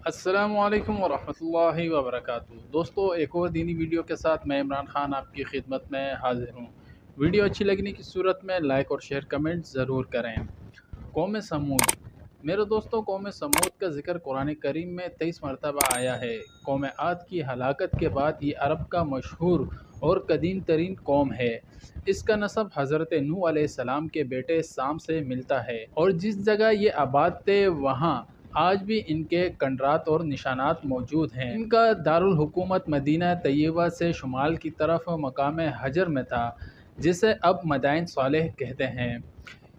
السلام علیکم ورحمۃ اللہ وبرکاتہ۔ دوستو، ایک اور دینی ویڈیو کے ساتھ میں عمران خان آپ کی خدمت میں حاضر ہوں۔ ویڈیو اچھی لگنے کی صورت میں لائک اور شیئر کمنٹ ضرور کریں۔ قوم سمود، میرے دوستو، قوم سمود کا ذکر قرآن کریم میں 23 مرتبہ آیا ہے۔ قوم عاد کی ہلاکت کے بعد یہ عرب کا مشہور اور قدیم ترین قوم ہے۔ اس کا نسب حضرت نوح علیہ السلام کے بیٹے سام سے ملتا ہے، اور جس جگہ یہ آباد تھے وہاں آج بھی ان کے کنڈرات اور نشانات موجود ہیں۔ ان کا دارالحکومت مدینہ طیبہ سے شمال کی طرف مقام حجر میں تھا، جسے اب مدائن صالح کہتے ہیں۔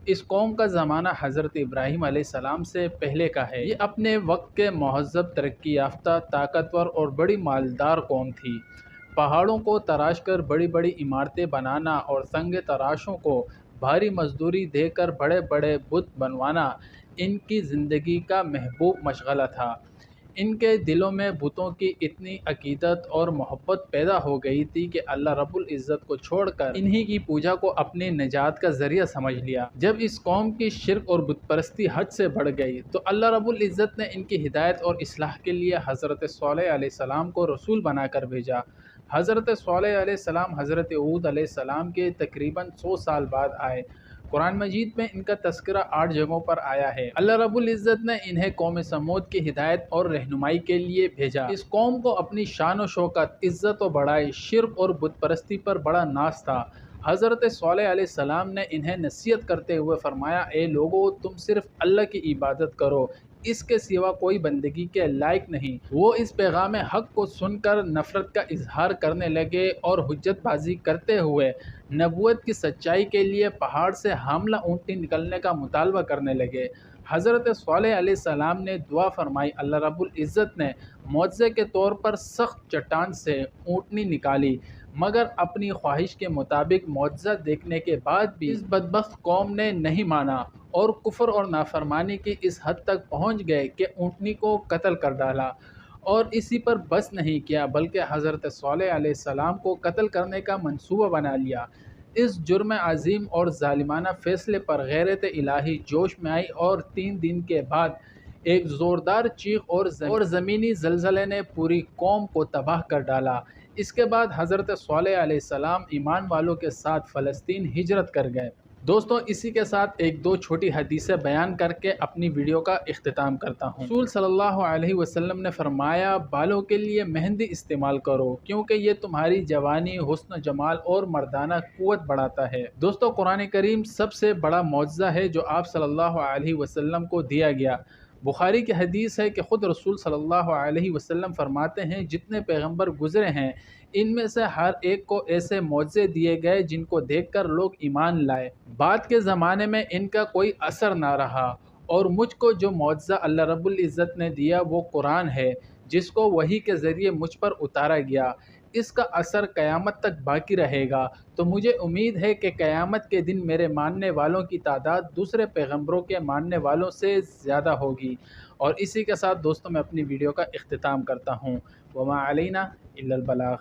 اس قوم کا زمانہ حضرت ابراہیم علیہ السلام سے پہلے کا ہے۔ یہ اپنے وقت کے مہذب، ترقی یافتہ، طاقتور اور بڑی مالدار قوم تھی۔ پہاڑوں کو تراش کر بڑی بڑی عمارتیں بنانا اور سنگ تراشوں کو بھاری مزدوری دے کر بڑے بڑے بت بنوانا ان کی زندگی کا محبوب مشغلہ تھا۔ ان کے دلوں میں بتوں کی اتنی عقیدت اور محبت پیدا ہو گئی تھی کہ اللہ رب العزت کو چھوڑ کر انہی کی پوجا کو اپنی نجات کا ذریعہ سمجھ لیا۔ جب اس قوم کی شرک اور بت پرستی حد سے بڑھ گئی تو اللہ رب العزت نے ان کی ہدایت اور اصلاح کے لیے حضرت صالح علیہ السلام کو رسول بنا کر بھیجا۔ حضرت صالح علیہ السلام حضرت ہود علیہ السلام کے تقریباً 100 سال بعد آئے۔ قرآن مجید میں ان کا تذکرہ 8 جگہوں پر آیا ہے۔ اللہ رب العزت نے انہیں قوم سمود کی ہدایت اور رہنمائی کے لیے بھیجا۔ اس قوم کو اپنی شان و شوکت، عزت و بڑائی، شرک اور بت پرستی پر بڑا ناز تھا۔ حضرت صالح علیہ السلام نے انہیں نصیحت کرتے ہوئے فرمایا، اے لوگو، تم صرف اللہ کی عبادت کرو، اس کے سوا کوئی بندگی کے لائق نہیں۔ وہ اس پیغام حق کو سن کر نفرت کا اظہار کرنے لگے اور حجت بازی کرتے ہوئے نبوت کی سچائی کے لیے پہاڑ سے حاملہ اونٹنی نکلنے کا مطالبہ کرنے لگے۔ حضرت صالح علیہ السلام نے دعا فرمائی، اللہ رب العزت نے معجزے کے طور پر سخت چٹان سے اونٹنی نکالی، مگر اپنی خواہش کے مطابق معجزہ دیکھنے کے بعد بھی اس بدبخت قوم نے نہیں مانا اور کفر اور نافرمانی کی اس حد تک پہنچ گئے کہ اونٹنی کو قتل کر ڈالا۔ اور اسی پر بس نہیں کیا بلکہ حضرت صالح علیہ السلام کو قتل کرنے کا منصوبہ بنا لیا۔ اس جرم عظیم اور ظالمانہ فیصلے پر غیرت الہی جوش میں آئی اور 3 دن کے بعد ایک زوردار چیخ اور زمینی زلزلے نے پوری قوم کو تباہ کر ڈالا۔ اس کے بعد حضرت صالح علیہ السلام ایمان والوں کے ساتھ فلسطین ہجرت کر گئے۔ دوستوں، اسی کے ساتھ ایک دو چھوٹی حدیثیں بیان کر کے اپنی ویڈیو کا اختتام کرتا ہوں۔ رسول صلی اللہ علیہ وسلم نے فرمایا، بالوں کے لیے مہندی استعمال کرو کیونکہ یہ تمہاری جوانی، حسن و جمال اور مردانہ قوت بڑھاتا ہے۔ دوستو، قرآن کریم سب سے بڑا معجزہ ہے جو آپ صلی اللہ علیہ وسلم کو دیا گیا۔ بخاری کی حدیث ہے کہ خود رسول صلی اللہ علیہ وسلم فرماتے ہیں، جتنے پیغمبر گزرے ہیں ان میں سے ہر ایک کو ایسے معجزے دیے گئے جن کو دیکھ کر لوگ ایمان لائے۔ بعد کے زمانے میں ان کا کوئی اثر نہ رہا، اور مجھ کو جو معجزہ اللہ رب العزت نے دیا وہ قرآن ہے، جس کو وحی کے ذریعے مجھ پر اتارا گیا۔ اس کا اثر قیامت تک باقی رہے گا، تو مجھے امید ہے کہ قیامت کے دن میرے ماننے والوں کی تعداد دوسرے پیغمبروں کے ماننے والوں سے زیادہ ہوگی۔ اور اسی کے ساتھ دوستوں، میں اپنی ویڈیو کا اختتام کرتا ہوں۔ وما علینا الا البلاغ۔